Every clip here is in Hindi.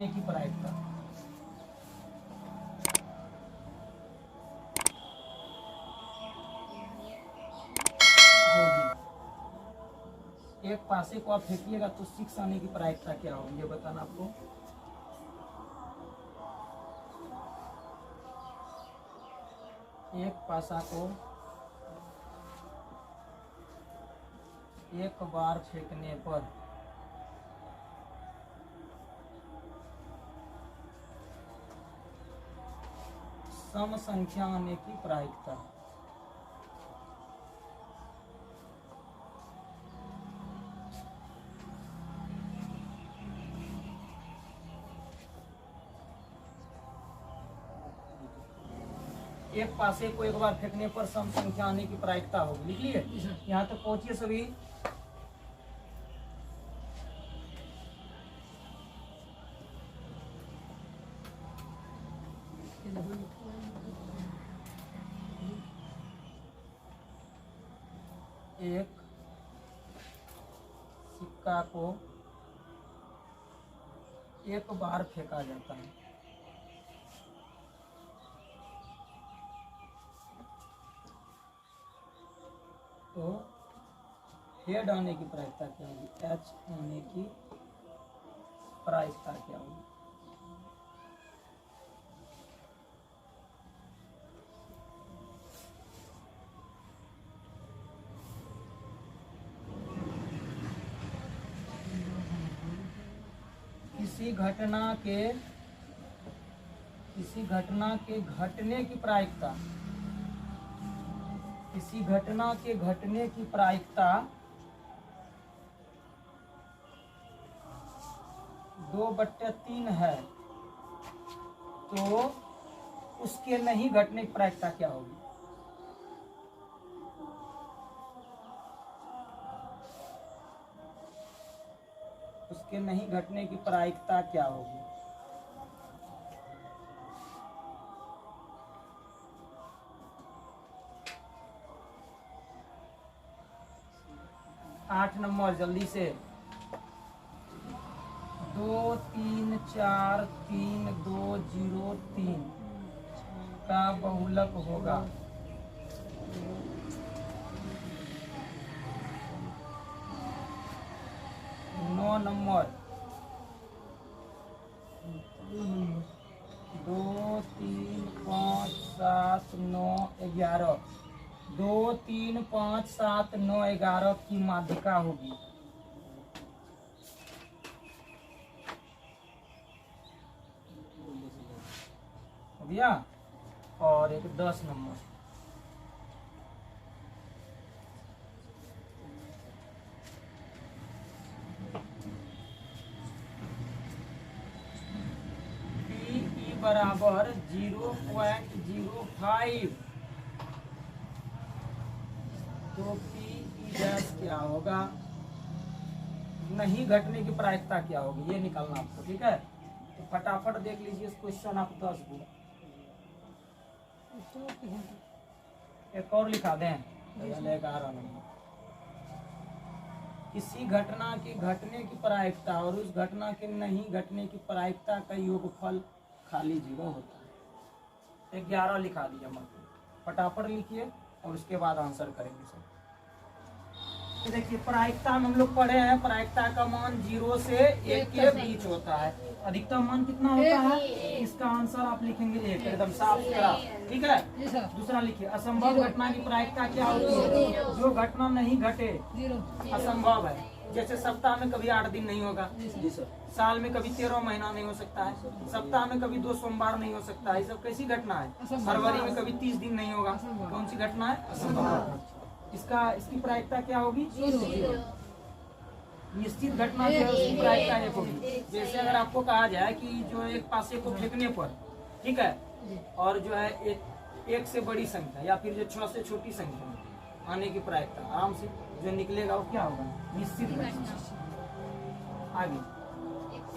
की प्रायिकता होगी। एक पासे को आप फेंकिएगा तो 6 आने की प्रायिकता क्या होगी ये बताना आपको। एक पासा को एक बार फेंकने पर सम संख्या आने की प्रायिकता एक पासे को एक बार फेंकने पर सम संख्या आने की प्रायिकता होगी। लिख लिए, यहाँ तक पहुंचिए सभी। एक सिक्का को एक बार फेंका जाता है तो हेड आने की प्रायिकता क्या होगी, एच आने की प्रायिकता क्या होगी। किसी घटना के घटने की प्रायिकता, किसी घटना के घटने की प्रायिकता 2/3 है तो उसके नहीं घटने की प्रायिकता क्या होगी। उसके नहीं घटने की प्रायिकता क्या होगी। 8 नंबर जल्दी से। 2 3 4 3 2 0 3 का बहुलक होगा। नौ नंबर 2 3 5 7 9 11 2 3 5 7 9 11 की माध्यिका होगी। हो गया। और एक 10 नंबर PE बराबर 0.05 तो PE डैश क्या होगा, नहीं घटने की प्रायिकता क्या होगी ये निकालना आपको। ठीक है, तो फटाफट देख लीजिए इस क्वेश्चन आप 10 को एक और लिखा दें। 11 नंबर किसी घटना के घटने की प्रायिकता और उस घटना के नहीं घटने की प्रायिकता का योगफल खाली 0 होता है। 11 लिखा दिया, मतलब फटाफट लिखिए और उसके बाद आंसर करेंगे सब। देखिए प्रायिकता में हम लोग पढ़े हैं, प्रायिकता का मान 0 से 1 के बीच होता है। अधिकतम मान कितना होता है, इसका आंसर आप लिखेंगे 1, एकदम साफ सुथरा। ठीक है, दूसरा लिखिए असंभव घटना की प्रायिकता क्या होती है, जो घटना नहीं घटे असंभव है। जैसे सप्ताह में कभी 8 दिन नहीं होगा, साल में कभी 13 महीना नहीं हो सकता है, सप्ताह में कभी 2 सोमवार नहीं हो सकता है। ये सब कैसी घटना है, फरवरी में कभी 30 दिन नहीं होगा। कौन सी घटना है, असंभव। इसकी प्रायिकता क्या होगी, निश्चित घटना जो है उसकी प्रायिकता 1 होगी। जैसे अगर आपको कहा जाए कि जो एक पासे को फेंकने पर, ठीक है, और जो है एक से बड़ी संख्या या फिर जो 6 से छोटी संख्या आने की प्रायिकता आराम से जो निकलेगा वो क्या होगा, निश्चित घटना। आगे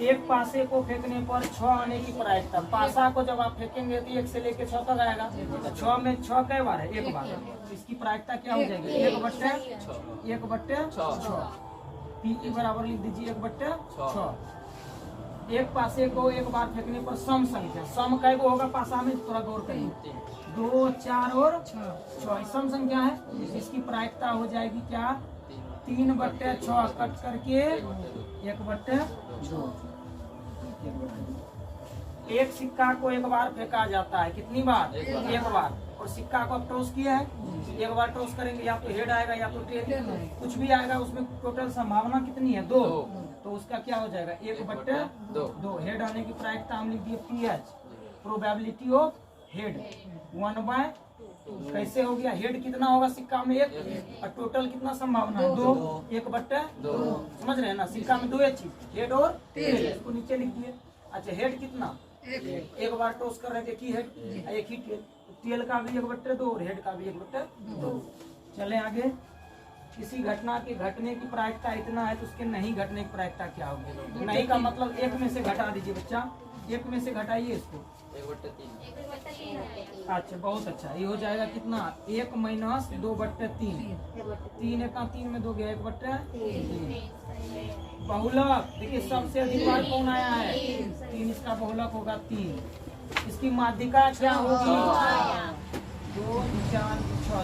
एक पासे को फेंकने पर 6 आने की प्रायिकता, पासा को जब आप फेंकेंगे तो 1 से लेकर 6 तक आएगा, तो 6 में 6 कै बार है, 1 बार। तो इसकी प्रायिकता क्या हो जाएगी, 1/6। PE बराबर लिख दीजिए 1/6। एक पासे को एक बार फेंकने पर सम संख्या, सम कै गो होगा पासा में, थोड़ा गौर करिए, 2, 4 और 6 सम संख्या है। इसकी प्रायिकता हो जाएगी क्या, 3/6 कट करके 1/2। एक सिक्का को एक बार फेंका जाता है, कितनी बार, एक बार। और सिक्का को अब टॉस किया है, एक बार टॉस करेंगे, या तो हेड आएगा या तो टेल, कुछ भी आएगा, उसमें टोटल संभावना कितनी है, 2। तो उसका क्या हो जाएगा, 1/2। हेड आने की प्रायिकता हम लिख दिए PH, प्रोबेबिलिटी ऑफ हेड 1/, कैसे हो गया, हेड कितना होगा सिक्का में 1, और टोटल कितना संभावना है 2, 1/2। समझ रहे हैं ना, सिक्का में 2 चीज, हेड और टेल, इसको नीचे लिख दिए। अच्छा, हेड कितना, एक बार टॉस कर रहे थे, एक ही हेड एक ही टेल, टेल का भी 1/2 और हेड का भी 1/2। चले आगे, किसी घटना के घटने की प्रायिकता इतना है तो उसके नहीं घटने की प्रायिकता क्या होगी, नहीं का मतलब 1 में से घटा दीजिए बच्चा, 1 में से घटाइए इसको, 1/3। अच्छा, बहुत अच्छा, ये हो जाएगा कितना, 1 - 2/3, 3 × 3 में 2 गया, 1/3। बहुलक, देखिए सबसे अधिक बार कौन आया है, 3, इसका बहुलक होगा 3। इसकी माध्यिका क्या होगी, 2, 4,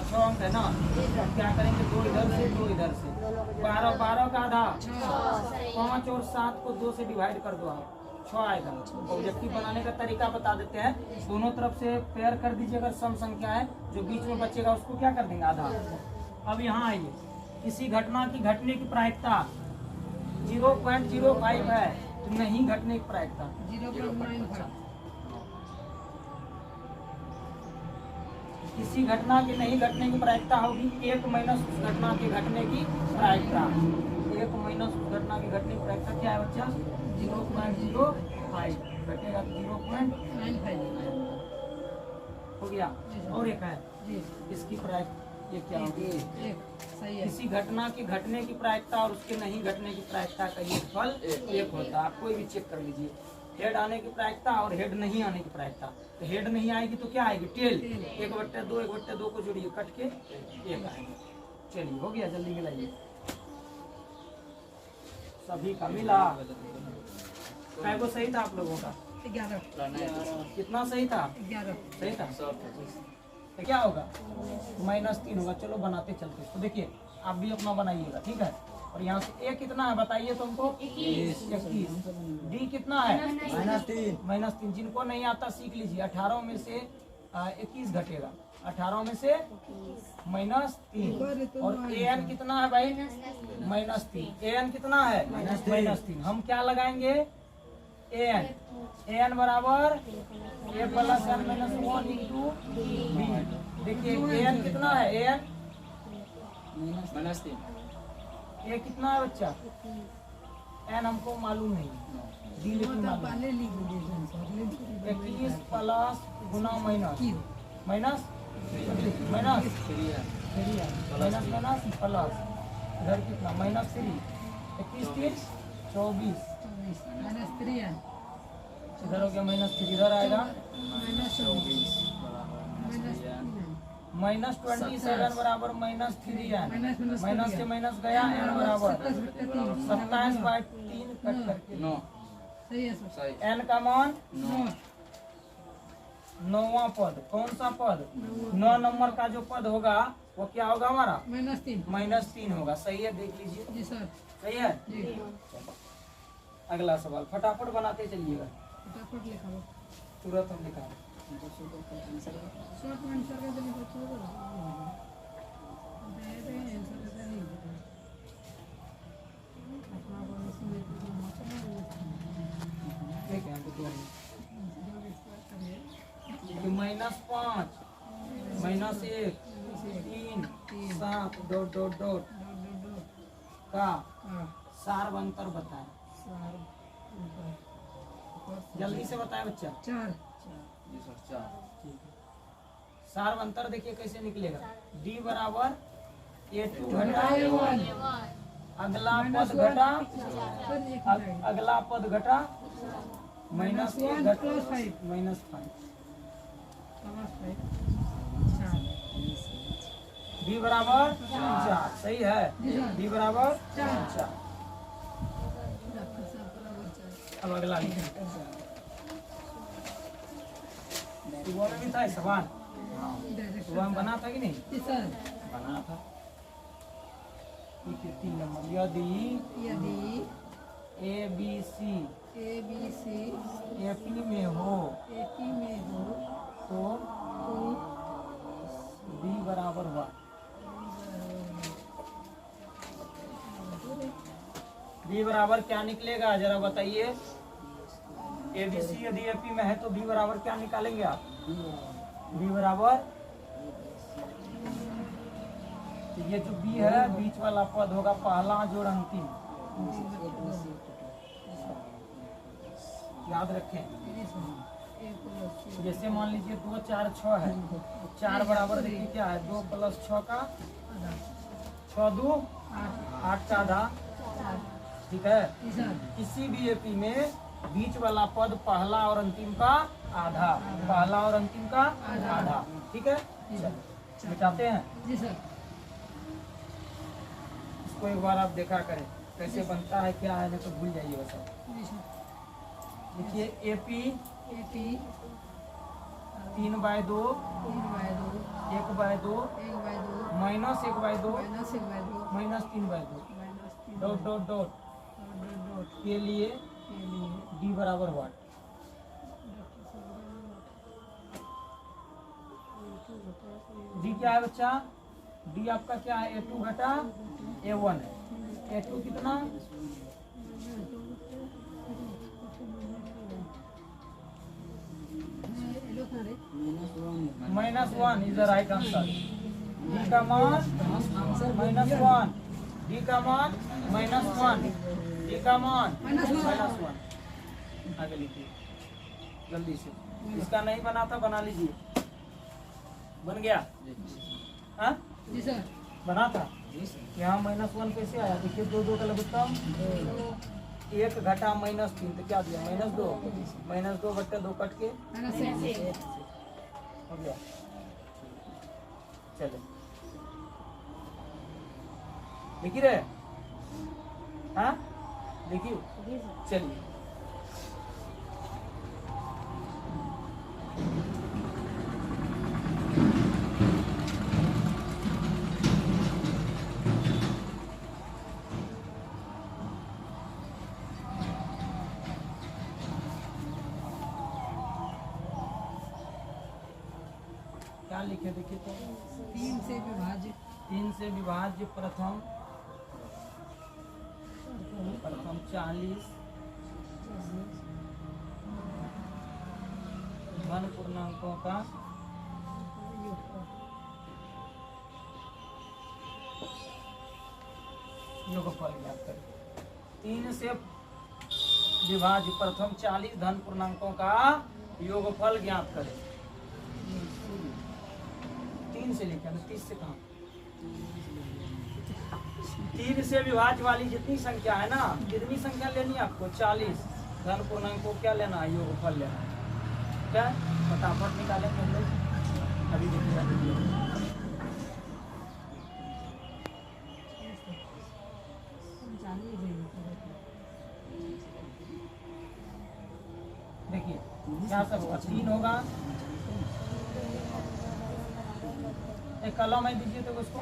6 अंक है ना, क्या करेंगे, 2 इधर से 2 इधर से, 12 का आधा 5 और 7 को 2 से डिवाइड कर दो आप, 6 आएगा। ऑब्जेक्टिव बनाने का तरीका बता देते हैं, दोनों तरफ से पेयर कर दीजिए, अगर सम संख्या है, जो बीच में बचेगा उसको क्या कर देंगे, आधा। अब यहाँ आइए, किसी घटना की घटने की प्रायिकता 0.05 है, तो नहीं घटने की प्रायिकता 0.95। किसी घटना के नहीं घटने की प्रायिकता होगी 1 - उस घटना के घटने की प्रायिकता, 1 - उस घटना की घटने की प्रायिकता क्या है बच्चा, 0.05 घटेगा तो 0.95 हो गया। और एक है इसकी प्रायिकता, ये क्या होगी, किसी घटना के घटने की प्रायिकता और उसके नहीं घटने की प्रायिकता का ये फल 1 होता है। आप कोई भी चेक कर लीजिए, हेड आने की प्रायिकता और हेड नहीं आने की प्रायिकता। तो हेड नहीं आएगी तो क्या आएगी, टेल, 1/2, 1/2 को जोड़िए, कट के 1 आएगा। चलिए हो गया, जल्दी मिलाइए, सभी का मिला। कैगो सही था आप लोगों का, 11 कितना सही था, 11 सही था। तो क्या होगा, -3 होगा। चलो बनाते चलते, तो देखिए आप भी अपना बनाइएगा, ठीक है। और यहाँ से A कितना है बताइए तुमको, 21। D कितना है, -3। जिनको नहीं आता सीख लीजिए, 18 में से 21 घटेगा, 18 में से -3। और AN कितना है भाई, -3। AN कितना है, -3। हम क्या लगाएंगे, AN बराबर A + N - 1 × B। देखिए AN कितना है, AN -3। A कितना है बच्चा, N हमको मालूम नहीं, D लेकिन मालूम। 21 प्लस गुना minus minus minus minus plus, इधर कितना, -3, 21 3 24, इधर हो गया -3, इधर आएगा -27 बराबर -3n, माइनस से माइनस गया, n बराबर 27/3 कट करके 9 n का मान 9वां पद, कौन सा पद, 9 नंबर का जो पद होगा वो क्या होगा हमारा, -3 होगा। सही है, देख लीजिए, जी सर, सही है। जी अगला सवाल फटाफट बनाते चलिएगा, फटाफट लिखा तुरंत हम लिखा। शॉर्ट में आंसर कैसे लिखो, दे दे आंसर कैसे नहीं अपना बोल इसमें ठीक है, तो -5 -1 3 7 डॉट डॉट डॉट का सार अंतर बताएं, जल्दी से बताएं बच्चा। 4 सार अंतर देखिए कैसे निकलेगा, D बराबर A2 घटा अगला पद घटा अगला पद घटा -1 घटा -5 D बराबर 4, सही है, D बराबर 4। अब अगला लिखें। सुबह में भी था सवाल, सुबह में बना था कि नहीं? जी सर। बना था। ठीक है, 3 नंबर। यदि ABC AP में हो तो B बराबर हुआ। B बराबर क्या निकलेगा जरा बताइए। ABC यदि AP में है तो B बराबर क्या निकालेंगे आप? B बराबर, तो ये जो B है बीच वाला पद होगा पहला जोड़ अंतिम। याद रखें। जैसे मान लीजिए 2 4 6 है, 4 बराबर देखिए क्या है, 2 + 6 का 6 2 8 का आधा। ठीक है, किसी भी एपी में बीच वाला पद पहला और अंतिम का आधा, पहला और अंतिम का आधा। ठीक है, मिटाते हैं। जी सर। इसको एक बार आप देखा करें कैसे बनता है, क्या है, नहीं तो भूल जाइएगा सब। जी सर। देखिए AP AP 3/2 1/2 -1/2 -3/2 dot dot dot के लिए D बराबर हुआ। D क्या है बच्चा? D आपका क्या है? A2 घटा A1 है। A2 कितना? -1 is the right answer. D का मान -1, D का मान -1, D का मान -1। आगे लिखिए जल्दी से। इसका नहीं बना था, बना लीजिए। बन गया? हाँ जी सर। बना था। यहाँ -1 कैसे आया? देखिए 2 2 का लघुत्तम 1 घटा -3 तो क्या दिया? -2 -2/2 कट के हो गया। चले लिखी रहे? हाँ लिखिए, चलिए। क्या लिखे देखिए तो? 3 से विभाजित 3 से विभाज्य प्रथम 40 धन पूर्णांकों का योगफल ज्ञात करें। 3 से विभाज्य प्रथम 40 धन पूर्णांकों का योगफल ज्ञात करें। 3 से लिखा, 30 से कहा। 3 से विभाज्य वाली जितनी संख्या है ना, कितनी संख्या लेनी है आपको? 40 धन पूर्णांक को क्या लेना है? योगफल लेना है। क्या फटाफट निकालेंगे हम लोग, अभी देखिए। देखिए क्या सब होगा? 3 होगा, एक कलम है दीजिए तो उसको।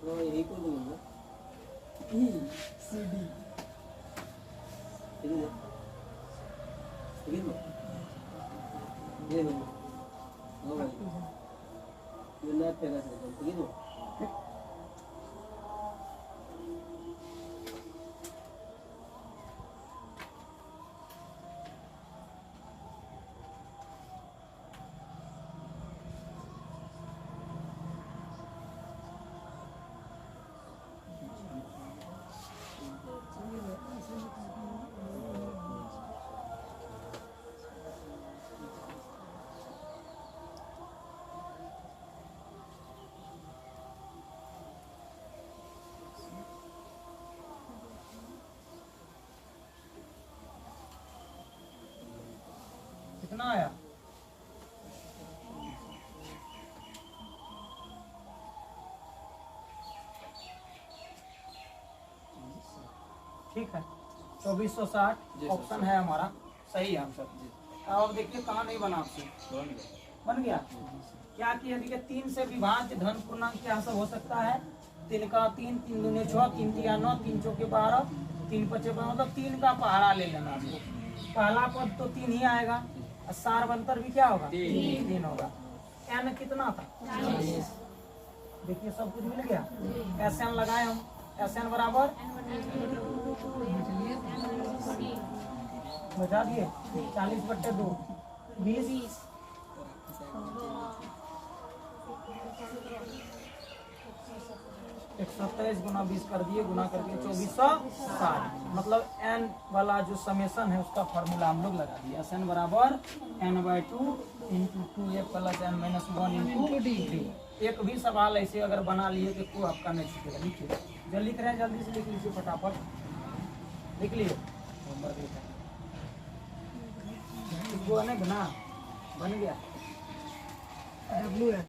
यही को दूंगा CD ये लो ये लो हो भाई ये ना तेरा से ये लो कितना आया? ठीक है 2460 ऑप्शन है हमारा, सही है आंसर। अब देखिए कहाँ नहीं बना आपसे, बन गया। क्या किया देखिए 3 से विभाज्य धन पूर्णांक क्या सब हो सकता है? 3 का 3, 3 दूने 6, 3 तिया 9, 3 चौके 12, 3 पचे 12, मतलब 3 का पहाड़ा ले लेना आपको। पहला पद तो 3 ही आएगा और सार्वंतर भी क्या होगा? 3 होगा। एन कितना था? देखिए सब कुछ मिल गया। एस एन लगाए हम, एस एन बराबर बता दिए 40/2 20 127 गुना 20 कर दिए, गुना करके 2460, मतलब n वाला जो समेशन है उसका फॉर्मूला हम लोग लगा दिए। एस एन बराबर n/2 into 2a plus n minus 1 into D. एक भी सवाल ऐसे अगर बना लिए तो कोई आपका नहीं छूटेगा। लिखिए जो लिख रहे हैं जल्दी से लिख लीजिए, फटाफट लिख लिए। इसको बना बन गया।